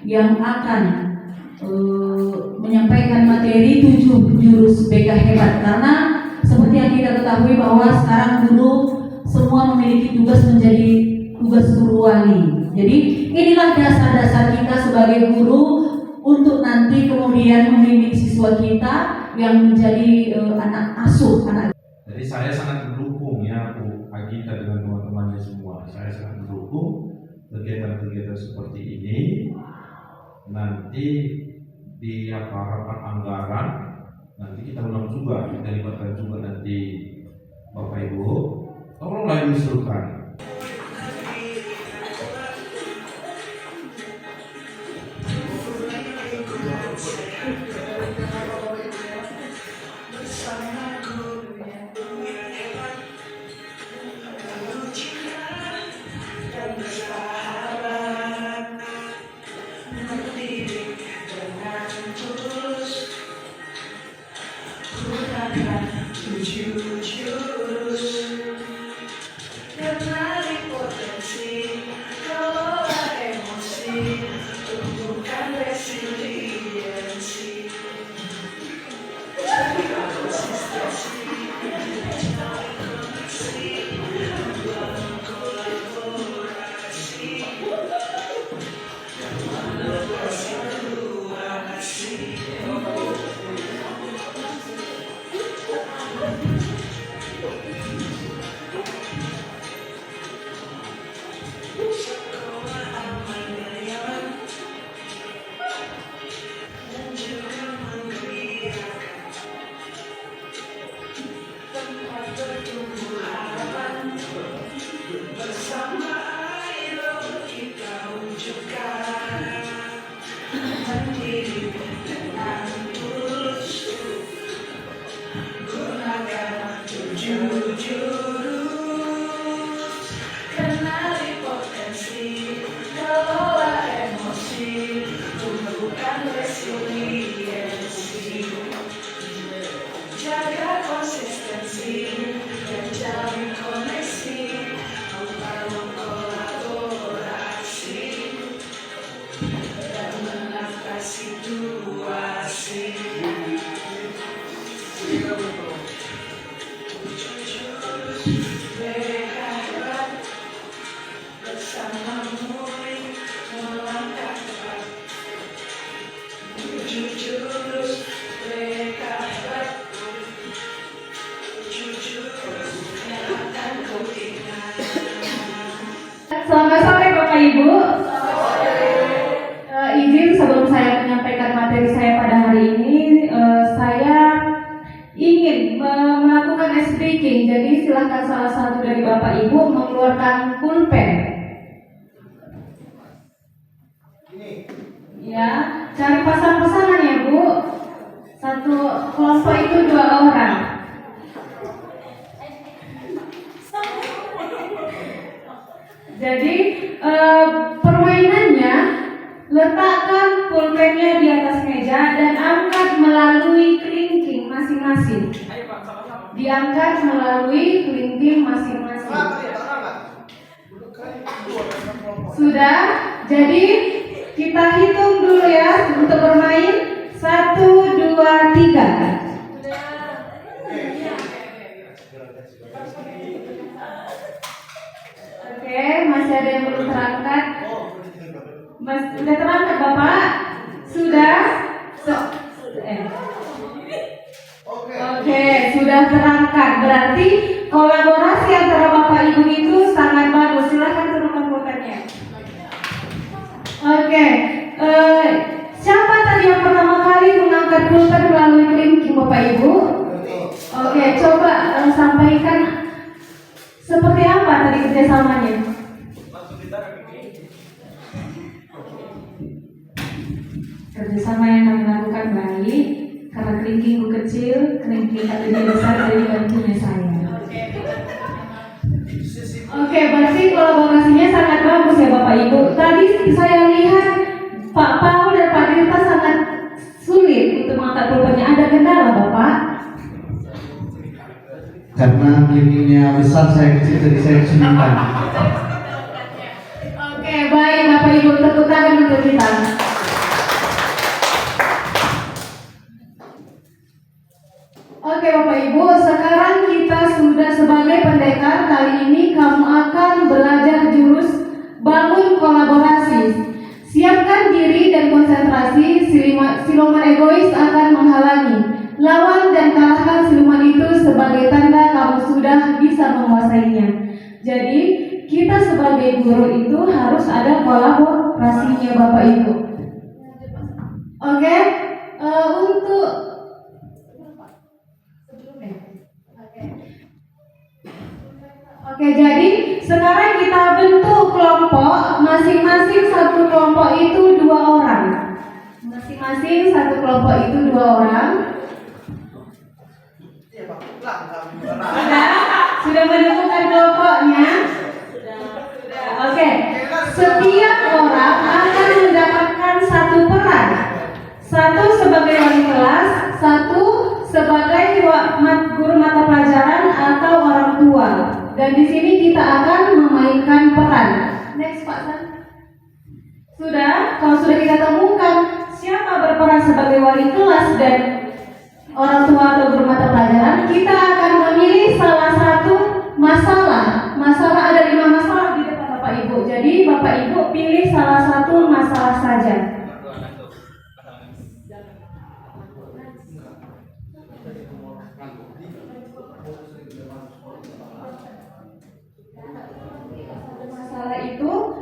yang akan menyampaikan materi 7 jurus BK hebat, karena seperti yang kita ketahui bahwa sekarang guru semua memiliki tugas menjadi tugas guru wali. Jadi inilah dasar-dasar kita sebagai guru untuk nanti kemudian membimbing siswa kita yang menjadi anak asuh anak. Jadi saya sangat mendukung ya Bu Agita dengan teman-temannya semua. Saya sangat mendukung kegiatan-kegiatan seperti ini. Nanti di rapat anggaran nanti kita ulang juga, kita libatkan juga nanti Bapak Ibu. Tolonglah diusulkan. Selamat sore Bapak Ibu. Izin sebelum saya menyampaikan materi saya pada hari ini, saya ingin melakukan speaking. Jadi silakan salah satu dari Bapak Ibu mengeluarkan pulpen. Ya, cari pasang-pasangan ya Bu. Satu kelompok itu 2 orang. Jadi permainannya, letakkan pulpennya di atas meja dan angkat melalui kelingking masing-masing. Diangkat melalui kelingking masing-masing. Sudah? Jadi kita hitung dulu ya untuk bermain. 1, 2, 3. Oke, masih ada yang belum terangkat? Sudah terangkat Bapak? Sudah? Oke, sudah terangkat. Berarti kolaborasi antara Bapak Ibu itu sangat bagus. Silahkan turunkan pulpennya. Oke, siapa tadi yang pertama kali mengangkat pulpen melalui kelingking Bapak Ibu? Oke, coba sampaikan seperti apa tadi kerjasamanya? Kerjasama yang kami lakukan baik, karena kelingkingku kecil, kelingking lebih besar dari bantunya saya. Oke, berarti kolaborasinya sangat bagus ya Bapak Ibu. Tadi saya lihat Pak Paul dan Pak Dirta sangat sulit untuk mengangkat pulpennya. Ada kendala Bapak? Karena kelingkingnya besar, saya kecil, jadi saya kesulitan. Oke, baik Bapak Ibu, tepuk tangan untuk kita. Kuatkan diri dan konsentrasi, siluman egois akan menghalangi. Lawan dan kalahkan siluman itu sebagai tanda kamu sudah bisa menguasainya. Jadi, kita sebagai guru itu harus ada kolaborasinya Bapak Ibu. Oke, untuk Oke, jadi sekarang kita bentuk kelompok, masing-masing satu kelompok itu 2 orang. Masing-masing satu kelompok itu 2 orang. Sudah menemukan kelompoknya? Oke. Setiap orang akan mendapatkan satu peran. Satu sebagai wali kelas, satu sebagai guru mata pelajaran atau orang tua. Dan di sini kita akan memainkan peran. Next Pak San. Sudah, kalau sudah kita temukan siapa berperan sebagai wali kelas dan orang tua atau guru mata pelajaran, kita akan memilih salah satu masalah. Masalah ada 5 masalah di depan Bapak Ibu. Jadi Bapak Ibu pilih salah satu masalah saja.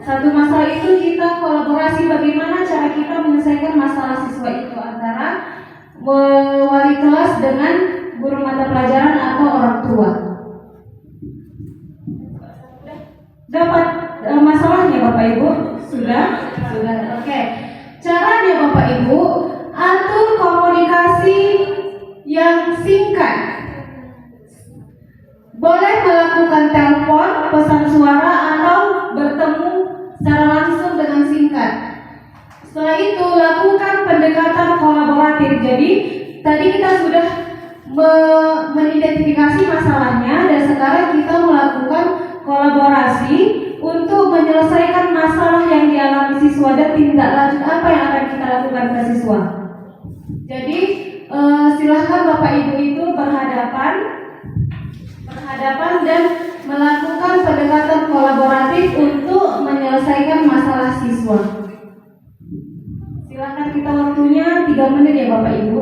Satu masalah itu kita kolaborasi bagaimana cara kita menyelesaikan masalah siswa itu antara wali kelas dengan guru mata pelajaran atau orang tua. Dapat masalahnya Bapak Ibu? Sudah? Oke. Caranya Bapak Ibu, atur komunikasi yang singkat. Boleh melakukan telepon, pesan suara atau bertemu secara langsung dengan singkat. Setelah itu lakukan pendekatan kolaboratif. Jadi tadi kita sudah mengidentifikasi masalahnya dan sekarang kita melakukan kolaborasi untuk menyelesaikan masalah yang dialami siswa dan tindak lanjut apa yang akan kita lakukan ke siswa. Jadi silahkan Bapak Ibu itu berhadapan dan melakukan pendekatan kolaboratif untuk menyelesaikan masalah siswa. Silakan, kita waktunya 3 menit ya Bapak Ibu.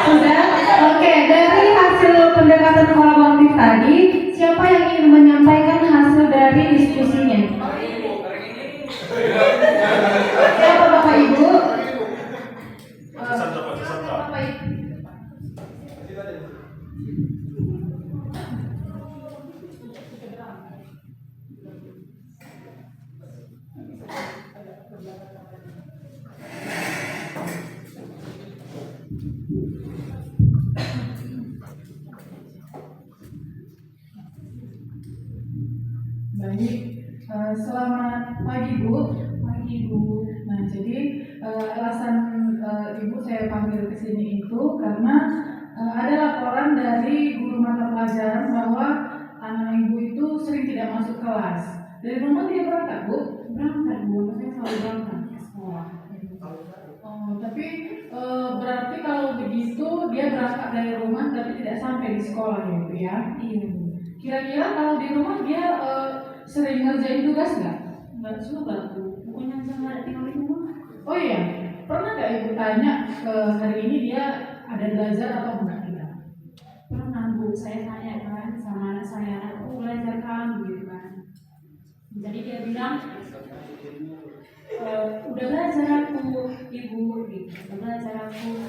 Sudah. Oke, dari hasil pendekatan kolaboratif tadi, siapa yang ingin menyampaikan hasil dari diskusinya? Siapa Bapak Ibu? Bapak Ibu. Baik, selamat pagi Bu. Pagi Bu. Nah, jadi alasan Ibu saya panggil ke sini itu karena ada laporan dari guru mata pelajaran bahwa anak Ibu itu sering tidak masuk kelas. Dari rumah dia berangkat Bu? Berangkat Bu, saya selalu berangkat. sekolah. Oh, tapi berarti kalau begitu dia berangkat dari rumah tapi tidak sampai di sekolah ya Bu ya? Iya Bu. Kira-kira kalau di rumah dia sering ngerjain tugas nggak? Nggak juga Bu. Pokoknya jangan ada tinggal di rumah. Oh iya, pernah nggak Ibu tanya hari ini dia ada belajar atau enggak kita? Pernah Bu, saya tanya kan sama anak saya, aku belajar kan gitu kan. Jadi dia bilang, udah belajar aku Ibu, gitu. Udah belajar aku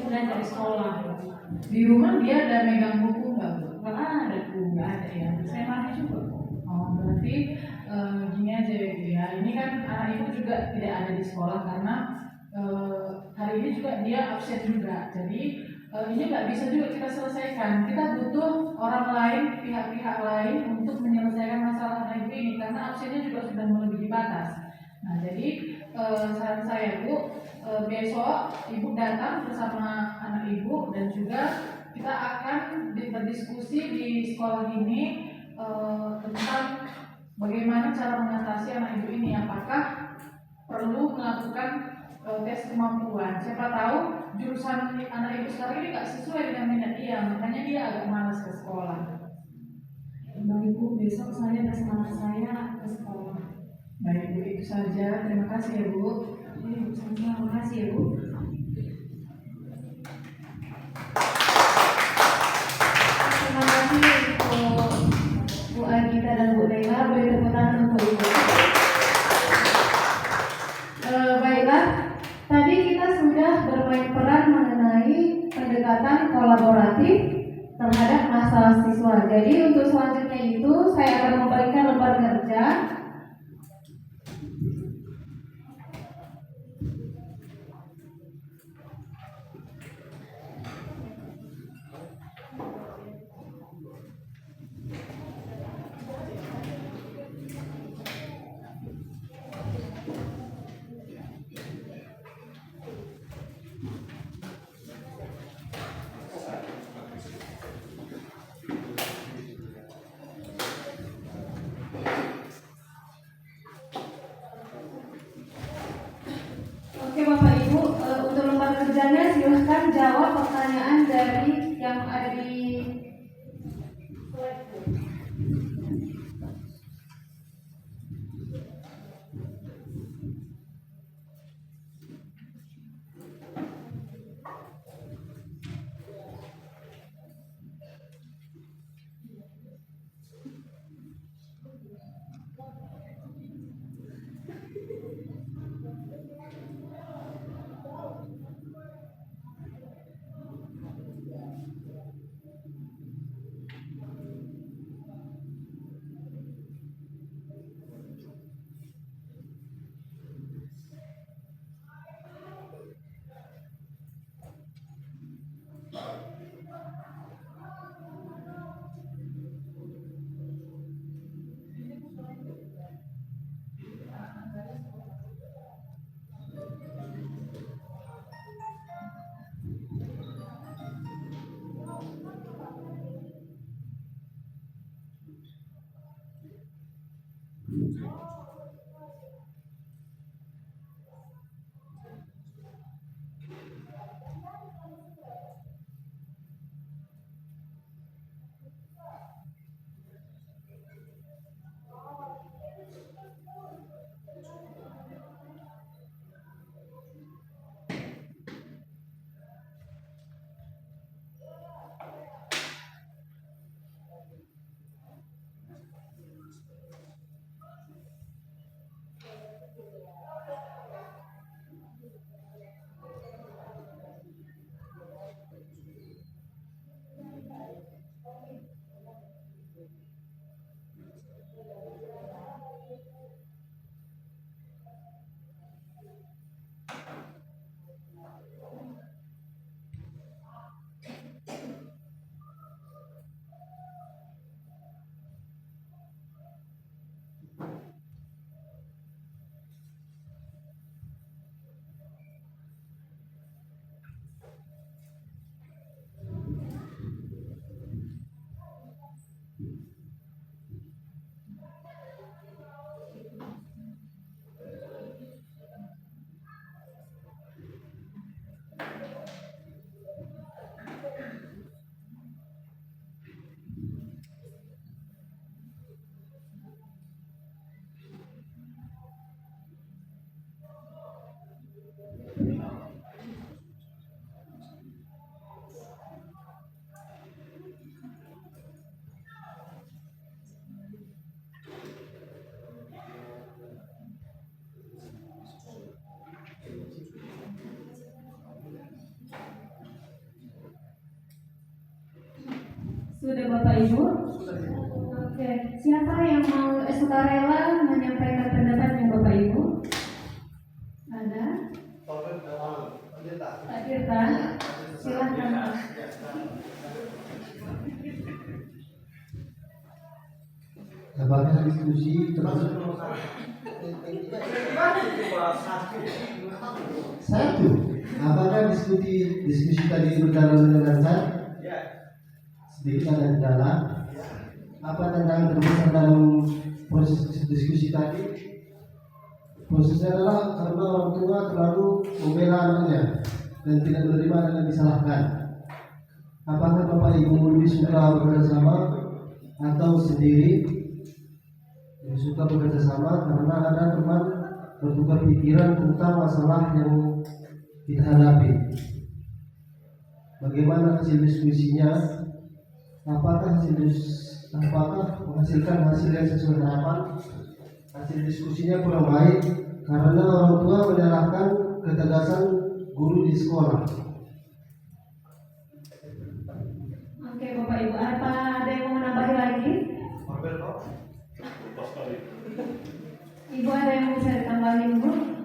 belajar di sekolah. Gitu. Di rumah dia ada megang buku nggak Bu? Nggak ada Bu. Nggak ada ya. Saya marah juga Bu. Oh, berarti gini aja ya Bu ya. Ini kan anak ibu juga tidak ada di sekolah karena hari ini juga dia absen juga. Jadi ini nggak bisa juga kita selesaikan. Kita butuh orang lain, pihak-pihak lain untuk menyelesaikan masalah anak ibu ini karena absennya juga sudah melebihi batas. Nah, jadi saran saya Bu, besok ibu datang bersama anak ibu dan juga kita akan berdiskusi di sekolah ini tentang bagaimana cara mengatasi anak ibu ini. Apakah perlu melakukan tes kemampuan? Siapa tahu jurusan anak ibu sekarang ini nggak sesuai dengan minat dia, makanya dia agak malas ke sekolah. Baik Bu, besok saya bersama anak saya ke sekolah. Baik Bu, itu saja. Terima kasih ya Bu. Terima kasih ya Bu. Terima kasih untuk Bu Agita dan Bu Leila. Beri tepuk tangan untuk Ibu. Baiklah, tadi kita sudah bermain peran mengenai pendekatan kolaboratif terhadap masalah siswa. Jadi untuk selanjutnya itu saya akan memberikan lembar kerja. Oke Bapak Ibu, untuk lembar kerjanya silahkan jawab pertanyaan dari yang ada di slide. Sudah Bapak Ibu? Oke, siapa yang mau sukarela menyampaikan pendapatnya Bapak Ibu? Ada? Pak Tirta, silahkan Pak. Apakah diskusi termasuk satu? Apakah diskusi tadi berjalan dengan lancar? Sedikit ada kendala. Apa tantangan terbesar dalam proses diskusi tadi? Prosesnya adalah karena orang tua terlalu membela anaknya dan tidak menerima dan disalahkan. Apakah Bapak Ibu lebih suka bekerja sama atau sendiri? Lebih suka bekerja sama karena ada teman bertukar pikiran tentang masalah yang kita hadapi. Bagaimana hasil diskusinya? Apakah menghasilkan hasil yang sesuai harapan? Hasil diskusinya kurang baik karena orang tua menyalahkan ketegasan guru di sekolah. Oke Bapak Ibu, apa ada yang mau menambahi lagi? Ibu ada yang bisa ditambahin Bu?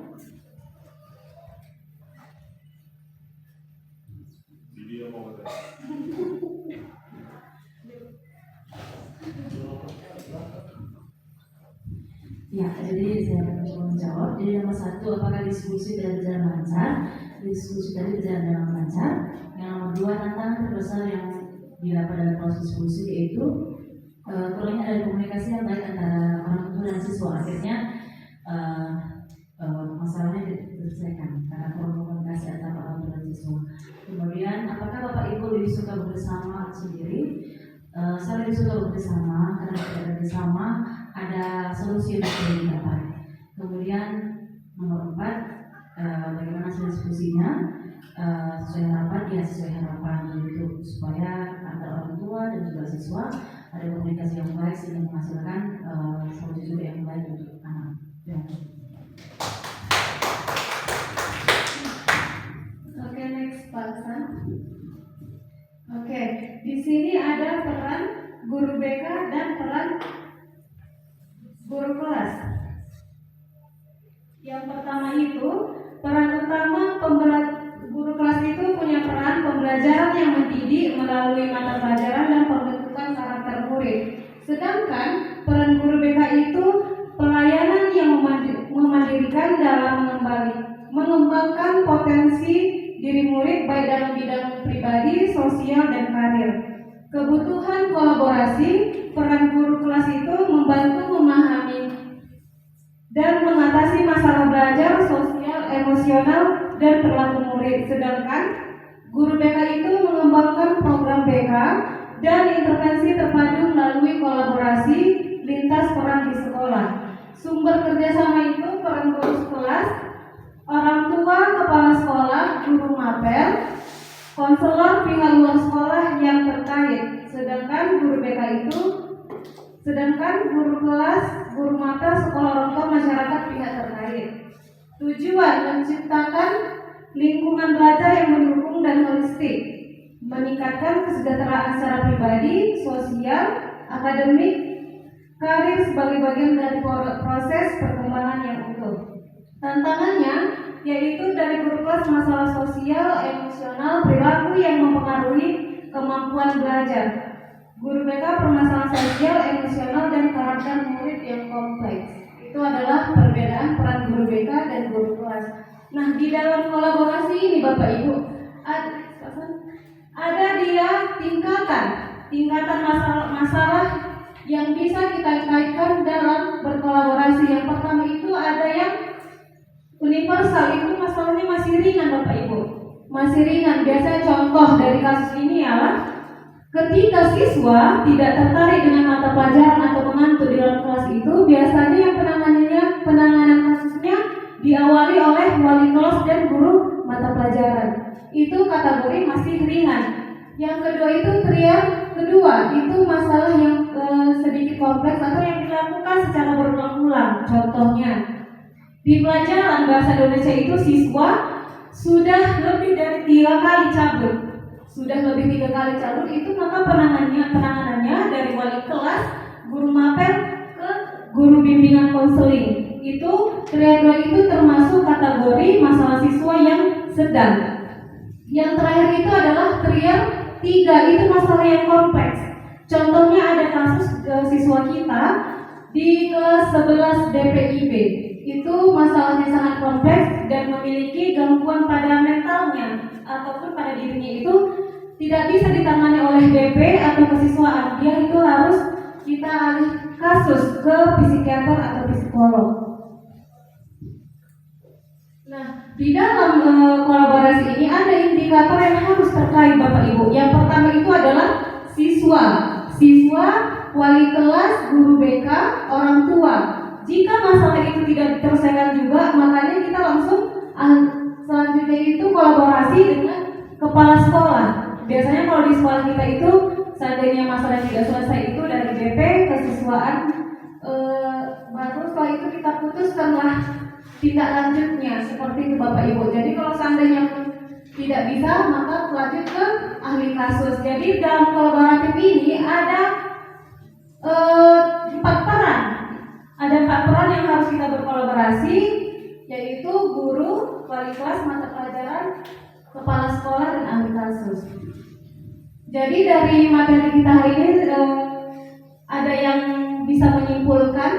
Ya, jadi saya akan mencoba menjawab. Jadi nomor satu, apakah diskusi tidak berjalan lancar? Diskusi tadi berjalan dengan lancar. Yang nomor dua, tantangan terbesar yang didapat dalam proses diskusi yaitu kurangnya ada komunikasi yang baik antara orang tua dan siswa. Akhirnya masalahnya diselesaikan karena kurang komunikasi antara orang tua dan siswa. Kemudian, apakah Bapak Ibu lebih suka bersama atau sendiri? Saya lebih suka bersama karena tidak bersama ada solusi yang bisa didapat. Kemudian nomor 4, bagaimana hasil diskusinya sesuai harapan, ya sesuai harapan untuk supaya antara orang tua dan juga siswa ada komunikasi yang baik sehingga menghasilkan solusi yang baik untuk anak. Ya. Oke, next Pak Hasan. Oke, di sini ada peran guru BK dan peran guru kelas. Yang pertama itu, peran utama guru kelas itu punya peran pembelajaran yang mendidik melalui mata pelajaran dan pembentukan karakter murid. Sedangkan peran guru BK itu pelayanan yang memandirikan dalam mengembangkan potensi diri murid baik dalam bidang pribadi, sosial, dan karir. Kebutuhan kolaborasi, peran guru kelas itu membantu memahami dan mengatasi masalah belajar, sosial, emosional, dan perilaku murid. Sedangkan guru BK itu mengembangkan program BK dan intervensi terpadu melalui kolaborasi lintas peran di sekolah. Sumber kerjasama itu peran guru kelas, orang tua, kepala sekolah, guru mapel, konselor pihak luar sekolah yang terkait. Sedangkan guru kelas, guru mapel, sekolah orang tua, masyarakat pihak terkait. Tujuan menciptakan lingkungan belajar yang mendukung dan holistik, meningkatkan kesejahteraan secara pribadi, sosial, akademik, karir sebagai bagian dari proses perkembangan yang utuh. Tantangannya yaitu dari guru kelas masalah sosial, emosional, perilaku yang mempengaruhi kemampuan belajar. Guru BK permasalahan sosial, emosional, dan karakter murid yang kompleks. Itu adalah perbedaan peran guru BK dan guru kelas. Nah, di dalam kolaborasi ini Bapak Ibu ada dia tingkatan masalah yang bisa kita kaitkan dalam berkolaborasi. Yang pertama itu ada yang universal, itu masalahnya masih ringan Bapak Ibu, masih ringan. Biasanya contoh dari kasus ini adalah ketika siswa tidak tertarik dengan mata pelajaran atau mengantuk di dalam kelas itu, biasanya yang penanganan kasusnya diawali oleh wali kelas dan guru mata pelajaran. Itu kategori masih ringan. Yang kedua itu masalah yang sedikit kompleks atau yang dilakukan secara berulang-ulang. Contohnya, di pelajaran bahasa Indonesia itu siswa sudah lebih dari 3 kali cabut. sudah lebih 3 kali cabut itu, maka penanganannya dari wali kelas, guru mapel ke guru bimbingan konseling. Itu trier 2 itu termasuk kategori masalah siswa yang sedang. Yang terakhir itu adalah trier 3, itu masalah yang kompleks. Contohnya ada kasus siswa kita di kelas 11 DPIB. Itu masalahnya sangat kompleks dan memiliki gangguan pada mentalnya ataupun pada dirinya, itu tidak bisa ditangani oleh DP atau kesiswaan. Dia itu harus kita alih kasus ke psikiater atau psikolog. Nah, di dalam kolaborasi ini ada indikator yang harus terkait Bapak Ibu. Yang pertama itu adalah siswa, wali kelas, guru BK, orang tua. Jika masalah itu tidak terselesaikan juga, makanya kita langsung selanjutnya itu kolaborasi dengan kepala sekolah. Biasanya kalau di sekolah kita itu seandainya masalah tidak selesai itu dari DP kesiswaan, baru setelah itu kita putuskanlah tindak lanjutnya seperti itu Bapak Ibu. Jadi kalau seandainya tidak bisa, maka lanjut ke ahli kasus. Jadi dalam kolaboratif ini ada 4 peran. Ada 4 peran yang harus kita berkolaborasi, yaitu guru, wali kelas, mata pelajaran, kepala sekolah, dan ahli kasus. Jadi dari materi kita hari ini ada yang bisa menyimpulkan?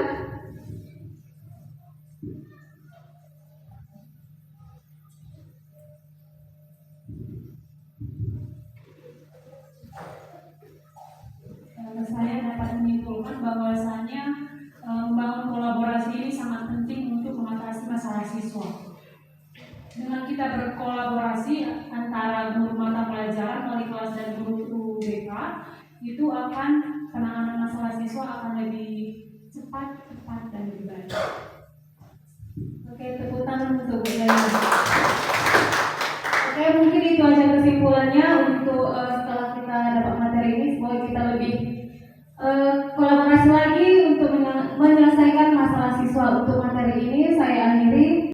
Saya dapat menyimpulkan bahwasanya membangun kolaborasi ini sangat penting untuk mengatasi masalah siswa. Dengan kita berkolaborasi antara guru mata pelajaran, wali kelas, dan guru BK, itu akan penanganan masalah siswa akan lebih cepat, tepat, dan lebih baik. Oke, tepuk tangan untuk Bu Yana. Oke, mungkin itu aja kesimpulannya untuk setelah kita dapat materi ini. Semoga kita lebih kolaborasi lagi untuk menyelesaikan masalah siswa untuk